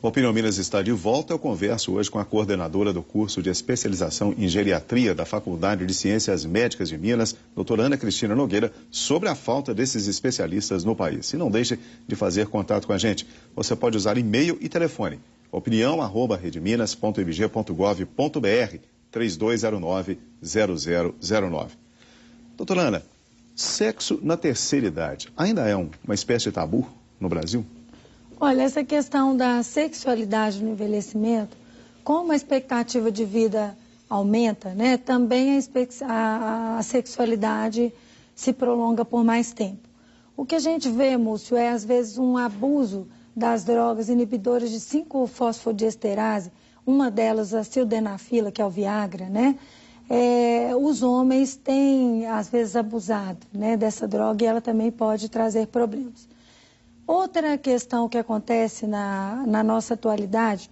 O Opinião Minas está de volta. Eu converso hoje com a coordenadora do curso de especialização em geriatria da Faculdade de Ciências Médicas de Minas, doutora Ana Cristina Nogueira, sobre a falta desses especialistas no país. E não deixe de fazer contato com a gente. Você pode usar e-mail e telefone. opinião@redeminas.ibg.gov.br 3209-0009. Doutora Ana, sexo na terceira idade ainda é uma espécie de tabu no Brasil? Olha, essa questão da sexualidade no envelhecimento, como a expectativa de vida aumenta, né, também a sexualidade se prolonga por mais tempo. O que a gente vê, Múcio, é às vezes um abuso das drogas inibidoras de 5-fosfodiesterase, uma delas a sildenafila, que é o Viagra, né? Os homens têm, às vezes, abusado, né, dessa droga e ela também pode trazer problemas. Outra questão que acontece na nossa atualidade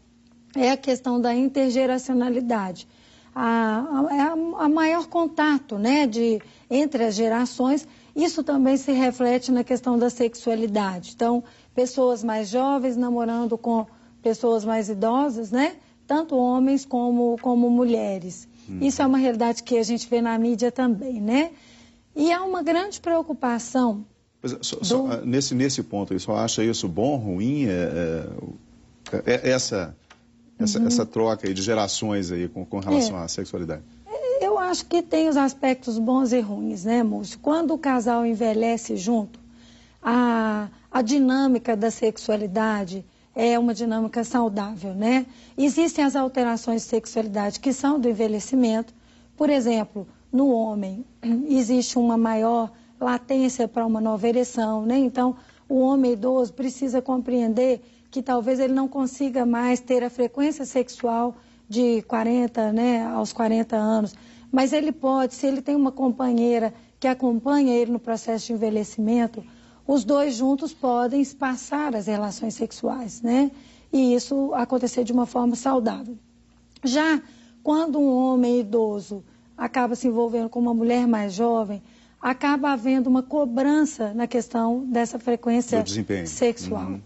é a questão da intergeracionalidade. A maior contato, né, entre as gerações, isso também se reflete na questão da sexualidade. Então, pessoas mais jovens namorando com pessoas mais idosas, né, tanto homens como mulheres. Isso é uma realidade que a gente vê na mídia também, né? E há uma grande preocupação... Nesse ponto, só acha isso bom, ruim? Essa troca aí de gerações aí com relação à sexualidade? Eu acho que tem os aspectos bons e ruins, né, Múcio? Quando o casal envelhece junto, a dinâmica da sexualidade é uma dinâmica saudável, né? Existem as alterações de sexualidade que são do envelhecimento. Por exemplo, no homem existe uma maior latência para uma nova ereção, né? Então, o homem idoso precisa compreender que talvez ele não consiga mais ter a frequência sexual de 40, né, aos 40 anos, mas ele pode, se ele tem uma companheira que acompanha ele no processo de envelhecimento, os dois juntos podem espaçar as relações sexuais, né? E isso acontecer de uma forma saudável. Já quando um homem idoso acaba se envolvendo com uma mulher mais jovem, acaba havendo uma cobrança na questão dessa frequência sexual.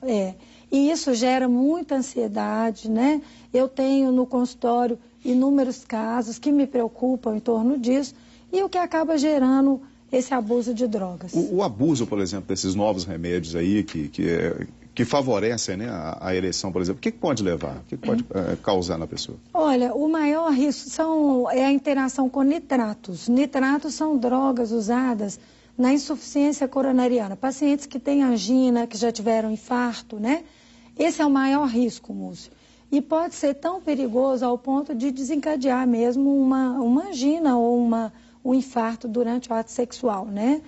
E isso gera muita ansiedade, né? Eu tenho no consultório inúmeros casos que me preocupam em torno disso e o que acaba gerando esse abuso de drogas. O abuso, por exemplo, desses novos remédios aí que favorecem, né, a ereção, por exemplo, o que pode levar? O que pode causar na pessoa? Olha, o maior risco é a interação com nitratos. Nitratos são drogas usadas na insuficiência coronariana. Pacientes que têm angina, que já tiveram infarto, né? Esse é o maior risco, Múcio. E pode ser tão perigoso ao ponto de desencadear mesmo uma angina ou um infarto durante o ato sexual, né?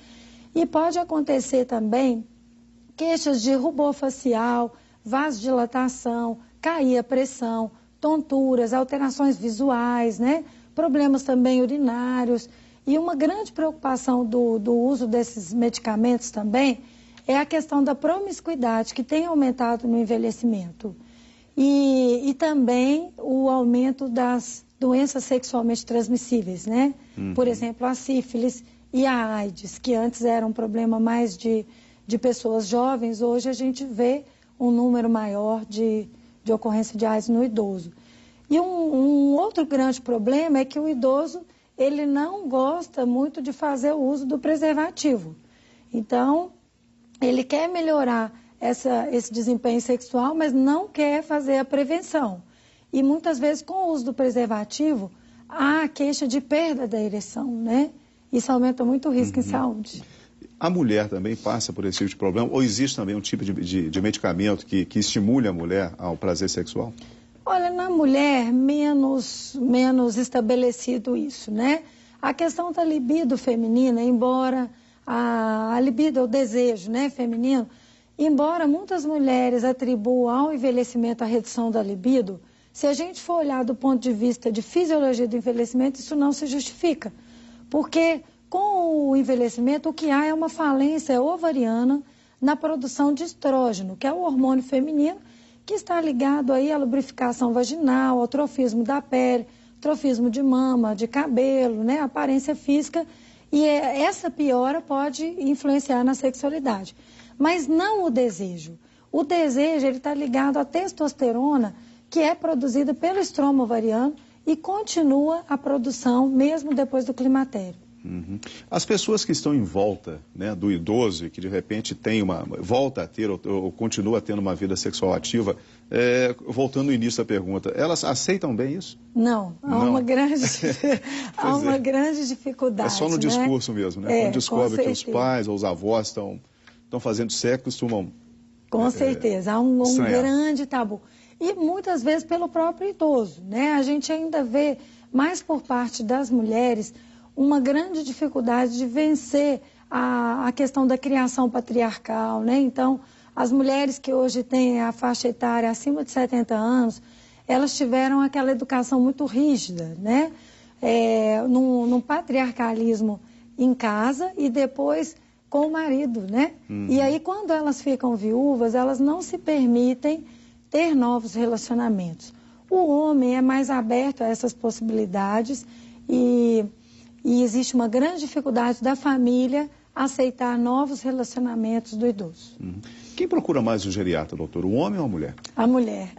E pode acontecer também queixas de rubor facial, vasodilatação, cair a pressão, tonturas, alterações visuais, né? Problemas também urinários. E uma grande preocupação do uso desses medicamentos também é a questão da promiscuidade, que tem aumentado no envelhecimento. E também o aumento das doenças sexualmente transmissíveis, né? Por exemplo, a sífilis e a AIDS, que antes era um problema mais de pessoas jovens, hoje a gente vê um número maior de ocorrência de AIDS no idoso. E um outro grande problema é que o idoso, ele não gosta muito de fazer o uso do preservativo. Então, ele quer melhorar esse desempenho sexual, mas não quer fazer a prevenção. E muitas vezes, com o uso do preservativo, há a queixa de perda da ereção, né? Isso aumenta muito o risco em saúde. A mulher também passa por esse tipo de problema? Ou existe também um tipo de medicamento que estimule a mulher ao prazer sexual? Olha, na mulher, menos estabelecido isso, né? A questão da libido feminina, embora a libido, o desejo, né, feminino, embora muitas mulheres atribuam ao envelhecimento a redução da libido, se a gente for olhar do ponto de vista de fisiologia do envelhecimento, isso não se justifica. Porque com o envelhecimento, o que há é uma falência ovariana na produção de estrógeno, que é o hormônio feminino, que está ligado aí à lubrificação vaginal, ao trofismo da pele, trofismo de mama, de cabelo, né, aparência física. E essa piora pode influenciar na sexualidade. Mas não o desejo. O desejo, ele está ligado à testosterona, que é produzida pelo estroma ovariano e continua a produção mesmo depois do climatério. Uhum. As pessoas que estão em volta, né, do idoso e que de repente volta a ter ou continua tendo uma vida sexual ativa, voltando ao início da pergunta, elas aceitam bem isso? Não, há uma grande dificuldade. É só no discurso mesmo, né? Quando descobre que os pais ou os avós estão fazendo sexo, costumam... Com certeza, há um grande tabu. E muitas vezes pelo próprio idoso, né? A gente ainda vê, mais por parte das mulheres, uma grande dificuldade de vencer a questão da criação patriarcal, né? Então, as mulheres que hoje têm a faixa etária acima de 70 anos, elas tiveram aquela educação muito rígida, né? Num patriarcalismo em casa e depois com o marido, né? E aí, quando elas ficam viúvas, elas não se permitem ter novos relacionamentos. O homem é mais aberto a essas possibilidades e existe uma grande dificuldade da família aceitar novos relacionamentos do idoso. Quem procura mais o geriatra, doutor? O homem ou a mulher? A mulher.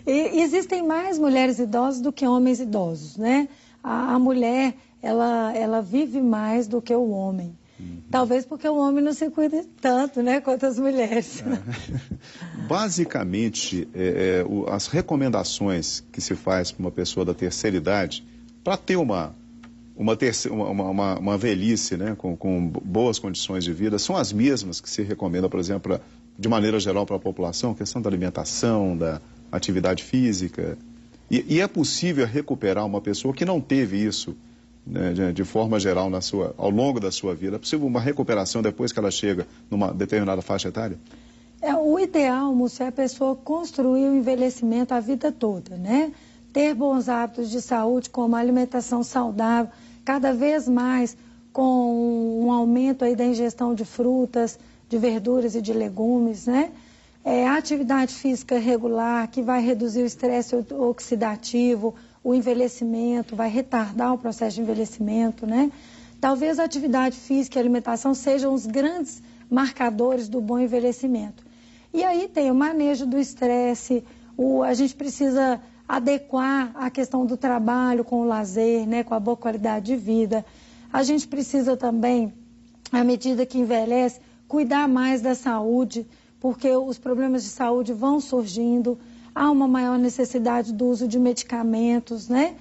E existem mais mulheres idosas do que homens idosos, né? A mulher, ela vive mais do que o homem. Talvez porque o homem não se cuida tanto, né, quanto as mulheres. Basicamente, as recomendações que se faz para uma pessoa da terceira idade, para ter uma velhice, né, com boas condições de vida, são as mesmas que se recomenda, por exemplo, de maneira geral para a população, questão da alimentação, da atividade física. E é possível recuperar uma pessoa que não teve isso, né, de forma geral ao longo da sua vida? É possível uma recuperação depois que ela chega numa determinada faixa etária? O ideal, Múcio, é a pessoa construir o envelhecimento a vida toda, né? Ter bons hábitos de saúde, como alimentação saudável, cada vez mais com um aumento aí da ingestão de frutas, de verduras e de legumes, né? A atividade física regular, que vai reduzir o estresse oxidativo, o envelhecimento, vai retardar o processo de envelhecimento, né? Talvez a atividade física e a alimentação sejam os grandes marcadores do bom envelhecimento. E aí tem o manejo do estresse, a gente precisa adequar a questão do trabalho com o lazer, né, com a boa qualidade de vida. A gente precisa também, à medida que envelhece, cuidar mais da saúde, porque os problemas de saúde vão surgindo, há uma maior necessidade do uso de medicamentos, né?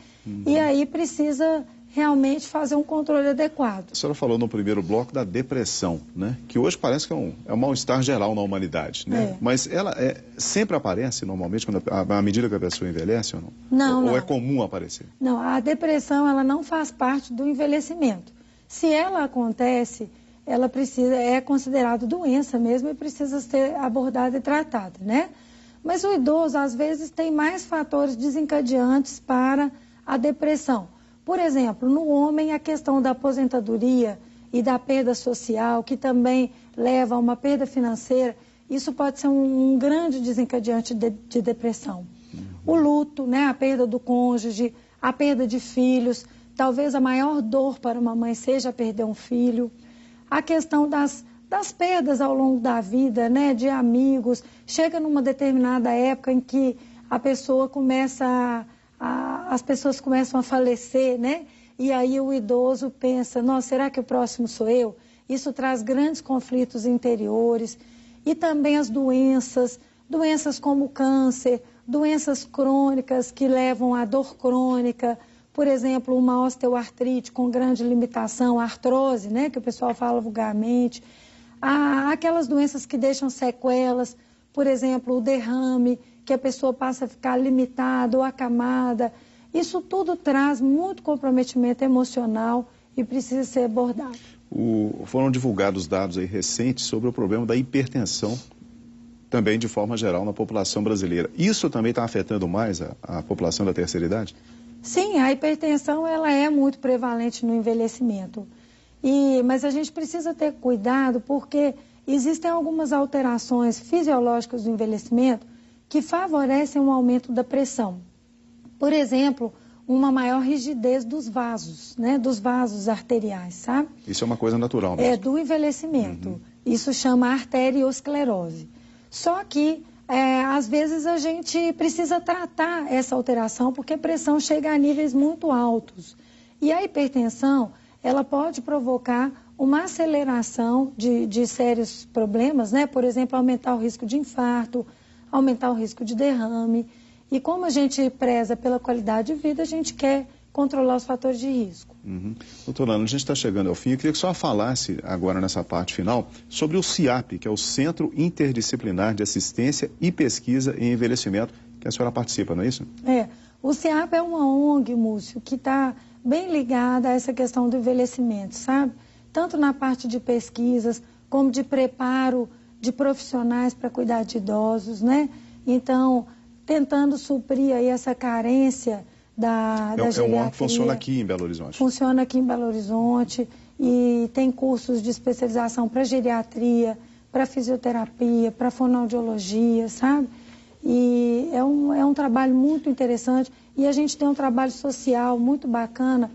E aí precisa realmente fazer um controle adequado. A senhora falou no primeiro bloco da depressão, né? Que hoje parece que é um mal-estar geral na humanidade, né? Mas ela sempre aparece normalmente à medida que a pessoa envelhece ou não? Não. Ou é comum aparecer? Não, a depressão ela não faz parte do envelhecimento. Se ela acontece, ela é considerada doença mesmo e precisa ser abordada e tratada, né? Mas o idoso, às vezes, tem mais fatores desencadeantes para a depressão. Por exemplo, no homem, a questão da aposentadoria e da perda social, que também leva a uma perda financeira, isso pode ser um grande desencadeante de depressão. O luto, né, a perda do cônjuge, a perda de filhos, talvez a maior dor para uma mãe seja perder um filho. A questão das perdas ao longo da vida, né, de amigos, chega numa determinada época em que a pessoa as pessoas começam a falecer, né? E aí o idoso pensa, nossa, será que o próximo sou eu? Isso traz grandes conflitos interiores. E também as doenças como câncer, doenças crônicas que levam à dor crônica, por exemplo, uma osteoartrite com grande limitação, a artrose, né, que o pessoal fala vulgarmente. Aquelas doenças que deixam sequelas, por exemplo, o derrame, que a pessoa passa a ficar limitada ou acamada. Isso tudo traz muito comprometimento emocional e precisa ser abordado. Foram divulgados dados aí recentes sobre o problema da hipertensão, também de forma geral na população brasileira. Isso também está afetando mais a população da terceira idade? Sim, a hipertensão ela é muito prevalente no envelhecimento. Mas a gente precisa ter cuidado porque existem algumas alterações fisiológicas do envelhecimento que favorecem um aumento da pressão. Por exemplo, uma maior rigidez dos vasos, né, dos vasos arteriais, sabe? Isso é uma coisa natural mesmo. É do envelhecimento. Isso chama arteriosclerose. Só que, às vezes, a gente precisa tratar essa alteração porque a pressão chega a níveis muito altos. E a hipertensão, ela pode provocar uma aceleração de sérios problemas, né? Por exemplo, aumentar o risco de infarto, aumentar o risco de derrame. E como a gente preza pela qualidade de vida, a gente quer controlar os fatores de risco. Doutora Ana, a gente está chegando ao fim. Eu queria que só falasse agora nessa parte final sobre o CIAP, que é o Centro Interdisciplinar de Assistência e Pesquisa em Envelhecimento, que a senhora participa, não é isso? O CIAP é uma ONG, Múcio, que está bem ligada a essa questão do envelhecimento, sabe? Tanto na parte de pesquisas, como de preparo de profissionais para cuidar de idosos, né? Então, tentando suprir aí essa carência da geriatria. É um órgão que funciona aqui em Belo Horizonte. Funciona aqui em Belo Horizonte e tem cursos de especialização para geriatria, para fisioterapia, para fonoaudiologia, sabe? E é um trabalho muito interessante e a gente tem um trabalho social muito bacana,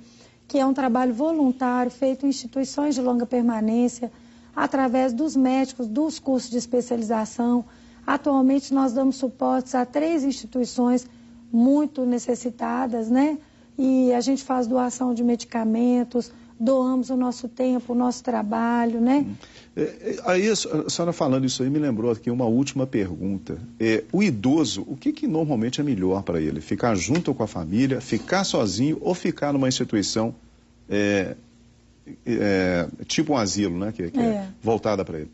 que é um trabalho voluntário feito em instituições de longa permanência, através dos médicos, dos cursos de especialização. Atualmente nós damos suportes a 3 instituições muito necessitadas, né? E a gente faz doação de medicamentos, doamos o nosso tempo, o nosso trabalho, né? Aí, a senhora falando isso aí me lembrou aqui uma última pergunta. O idoso, o que normalmente é melhor para ele? Ficar junto com a família, ficar sozinho ou ficar numa instituição tipo um asilo, né? Que é voltada para ele?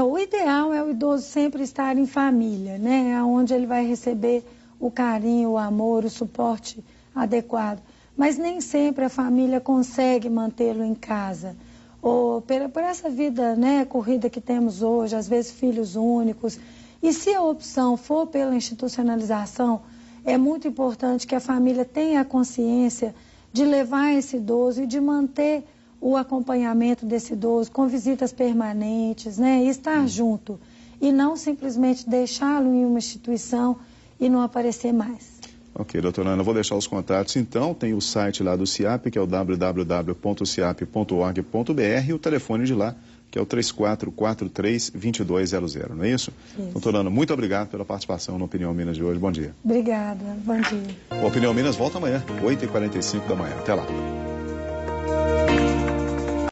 O ideal é o idoso sempre estar em família, né? Onde ele vai receber o carinho, o amor, o suporte adequado. Mas nem sempre a família consegue mantê-lo em casa. Ou por essa vida, né, corrida que temos hoje, às vezes filhos únicos. E se a opção for pela institucionalização, é muito importante que a família tenha a consciência de levar esse idoso e de manter o acompanhamento desse idoso com visitas permanentes, né, e estar junto. E não simplesmente deixá-lo em uma instituição e não aparecer mais. Ok, doutora Ana, eu vou deixar os contatos. Então, tem o site lá do CIAP, que é o www.ciap.org.br e o telefone de lá, que é o 3443-2200, não é isso? Doutora Ana, muito obrigado pela participação no Opinião Minas de hoje. Bom dia. Obrigada, bom dia. O Opinião Minas volta amanhã, 8h45 da manhã. Até lá.